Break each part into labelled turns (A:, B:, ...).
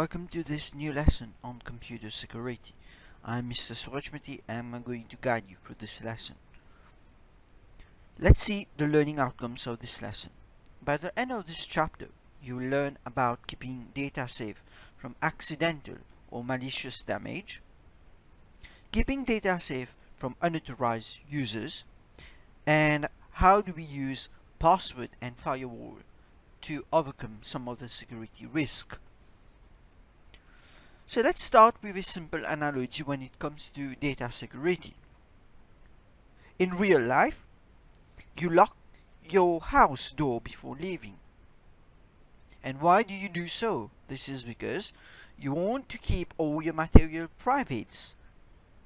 A: welcome to this new lesson on computer security. I'm Mr. Surajmati and I'm going to guide you through this lesson. Let's see the learning outcomes of this lesson. By the end of this chapter, you will learn about keeping data safe from accidental or malicious damage, keeping data safe from unauthorized users, and how do we use password and firewall to overcome some of the security risk. So let's start with a simple analogy when it comes to data security. In real life, you lock your house door before leaving. And why do you do so? This is because you want to keep all your material private.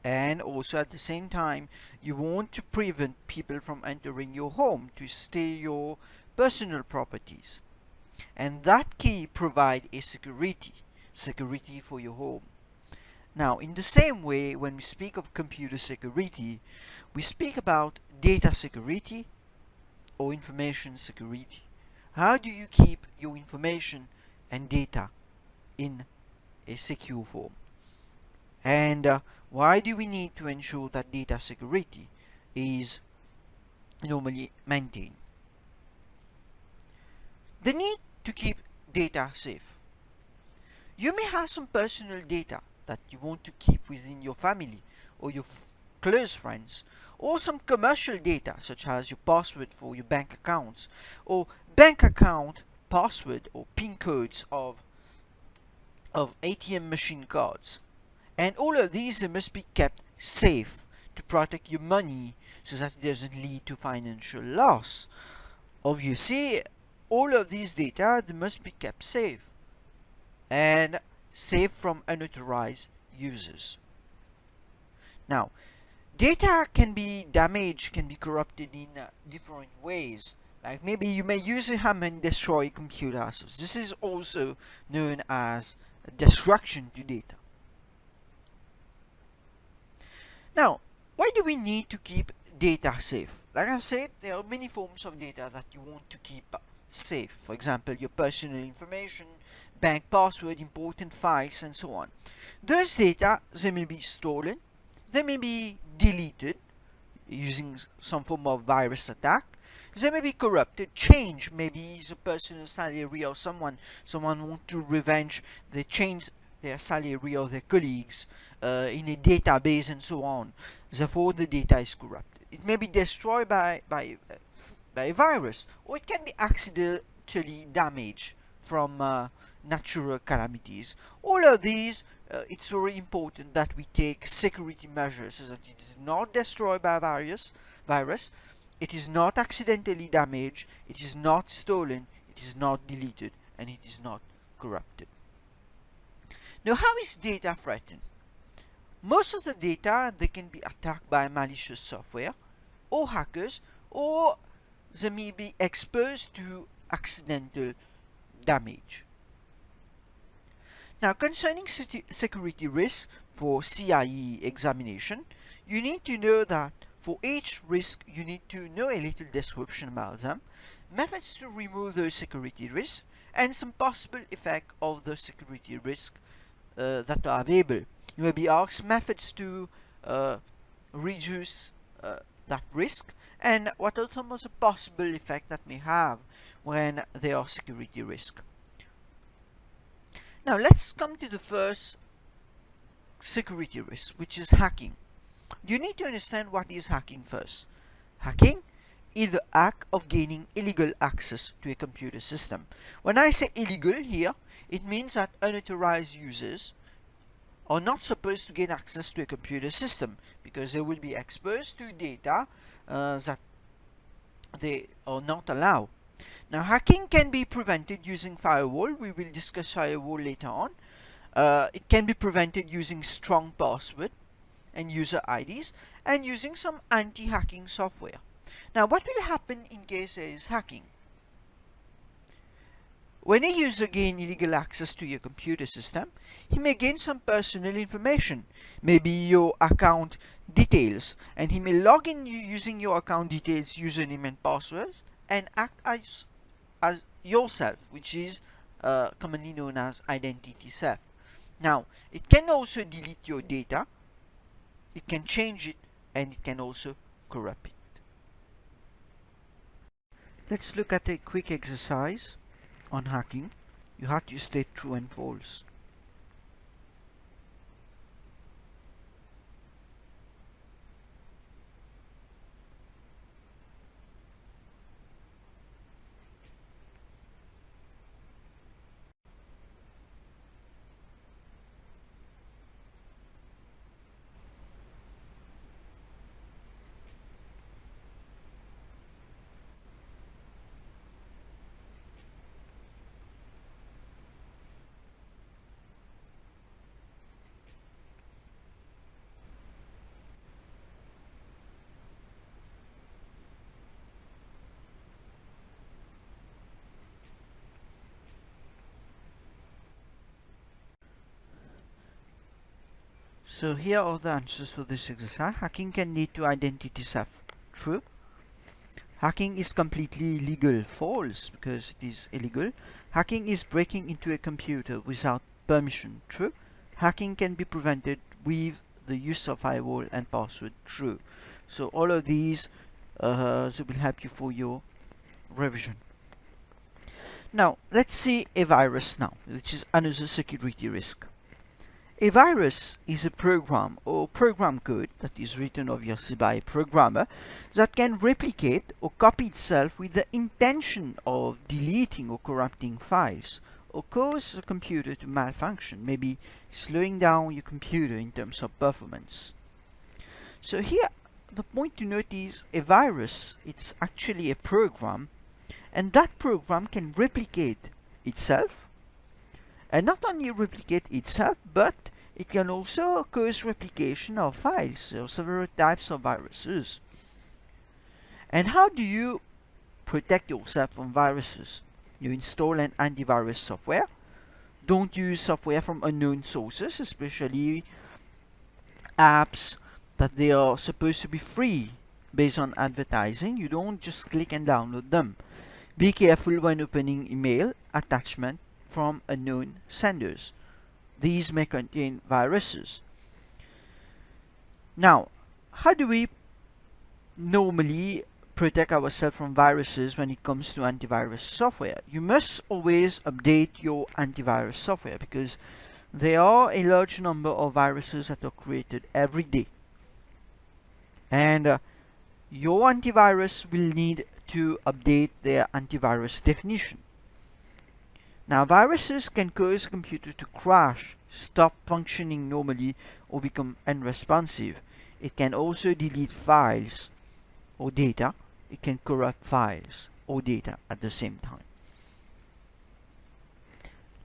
A: And also at the same time, you want to prevent people from entering your home to steal your personal properties. And that key provides a security for your home. Now, in the same way, when we speak of computer security, we speak about data security or information security. How do you keep your information and data in a secure form? And why do we need to ensure that data security is normally maintained? The need to keep data safe. You may have some personal data that you want to keep within your family or your close friends, or some commercial data such as your password for your bank accounts, or bank account password or PIN codes of ATM machine cards. And all of these must be kept safe to protect your money so that it doesn't lead to financial loss. Obviously, all of these data must be kept safe and safe from unauthorized users. Now, data can be damaged, can be corrupted in different ways. Like maybe you may use a hammer and destroy computers. This is also known as destruction to data. Now, why do we need to keep data safe? Like I've said, there are many forms of data that you want to keep safe. For example, your personal information, bank password, important files, and so on. Those data, they may be stolen, they may be deleted using some form of virus attack, they may be corrupted, changed, maybe the personal salary of someone want to revenge, they change their salary of their colleagues in a database and so on. Therefore, the data is corrupted. It may be destroyed by a virus, or it can be accidentally damaged from natural calamities. All of these, it's very important that we take security measures so that it is not destroyed by a virus, it is not accidentally damaged, it is not stolen, it is not deleted, and it is not corrupted. Now, how is data threatened? Most of the data, they can be attacked by malicious software or hackers, or they may be exposed to accidental damage. Now, concerning security risk for CIE examination, you need to know that for each risk, you need to know a little description about them, methods to remove those security risks, and some possible effect of the security risk that are available. You may be asked methods to reduce that risk, and what are some of the possible effects that may have when there are security risk. Now let's come to the first security risk, which is hacking. You need to understand what is hacking first. Hacking is the act of gaining illegal access to a computer system. When I say illegal here, it means that unauthorized users are not supposed to gain access to a computer system because they will be exposed to data that they are not allowed. Now, hacking can be prevented using firewall. We will discuss firewall later on. It can be prevented using strong password and user IDs and using some anti-hacking software. Now, what will happen in case there is hacking? When a user gains illegal access to your computer system, he may gain some personal information, maybe your account details, and he may log in using your account details, username and password, and act as yourself, which is commonly known as identity theft. Now, it can also delete your data, it can change it, and it can also corrupt it. Let's look at a quick exercise on hacking. You have to state true and false. So here are the answers for this exercise. Hacking can lead to identity theft. True. Hacking is completely legal. False, because it is illegal. Hacking is breaking into a computer without permission. True. Hacking can be prevented with the use of firewall and password. True. So all of these will help you for your revision. Now let's see a virus now, which is another security risk. A virus is a program or program code that is written obviously by a programmer that can replicate or copy itself with the intention of deleting or corrupting files or cause the computer to malfunction, maybe slowing down your computer in terms of performance. So here the point to note is a virus, it's actually a program, and that program can replicate itself, and not only replicate itself, but it can also cause replication of files. There are several types of viruses. And how do you protect yourself from viruses? You install an antivirus software. Don't use software from unknown sources, especially apps that they are supposed to be free based on advertising. You don't just click and download them. Be careful when opening email attachment from unknown senders. These may contain viruses. Now, how do we normally protect ourselves from viruses when it comes to antivirus software? You must always update your antivirus software because there are a large number of viruses that are created every day. And your antivirus will need to update their antivirus definition. Now, viruses can cause a computer to crash, stop functioning normally, or become unresponsive. It can also delete files or data. It can corrupt files or data at the same time.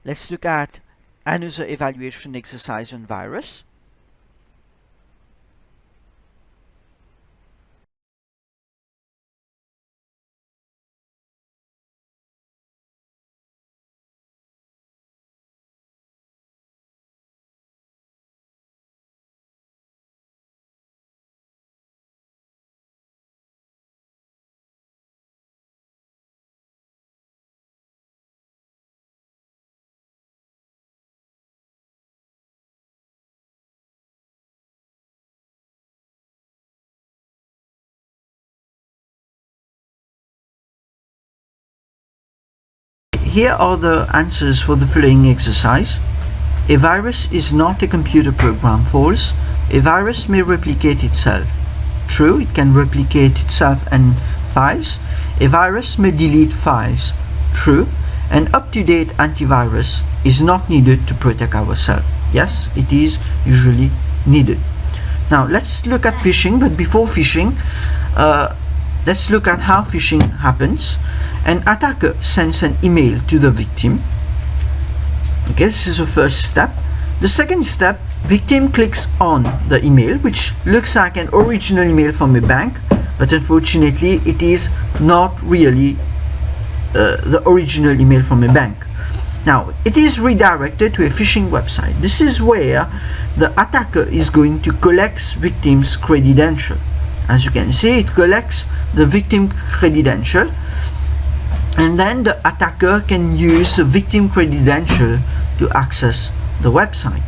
A: Let's look at another evaluation exercise on virus. Here are the answers for the following exercise. A virus is not a computer program. False. A virus may replicate itself. True, it can replicate itself and files. A virus may delete files. True. An up-to-date antivirus is not needed to protect ourselves. Yes, it is usually needed. Now let's look at phishing, but before phishing, let's look at how phishing happens. An attacker sends an email to the victim. Okay, this is the first step. The second step, victim clicks on the email, which looks like an original email from a bank, but unfortunately it is not really the original email from a bank. Now, it is redirected to a phishing website. This is where the attacker is going to collect victim's credential. As you can see, it collects the victim credential, and then the attacker can use the victim credential to access the website.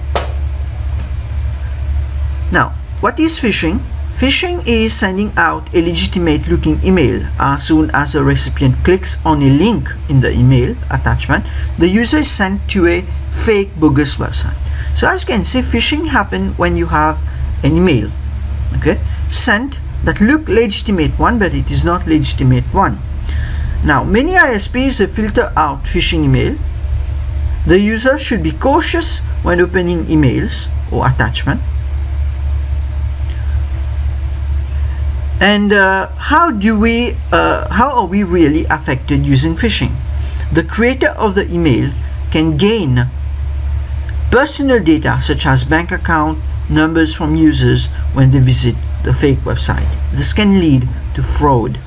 A: Now, what is phishing? Phishing is sending out a legitimate looking email. As soon as a recipient clicks on a link in the email attachment, the user is sent to a fake bogus website. So as you can see, phishing happens when you have an email, okay, sent that look legitimate one, but it is not legitimate one. Now, many ISPs filter out phishing email. The user should be cautious when opening emails or attachment. And how are we really affected using phishing? The creator of the email can gain personal data such as bank account numbers from users when they visit the fake website. This can lead to fraud.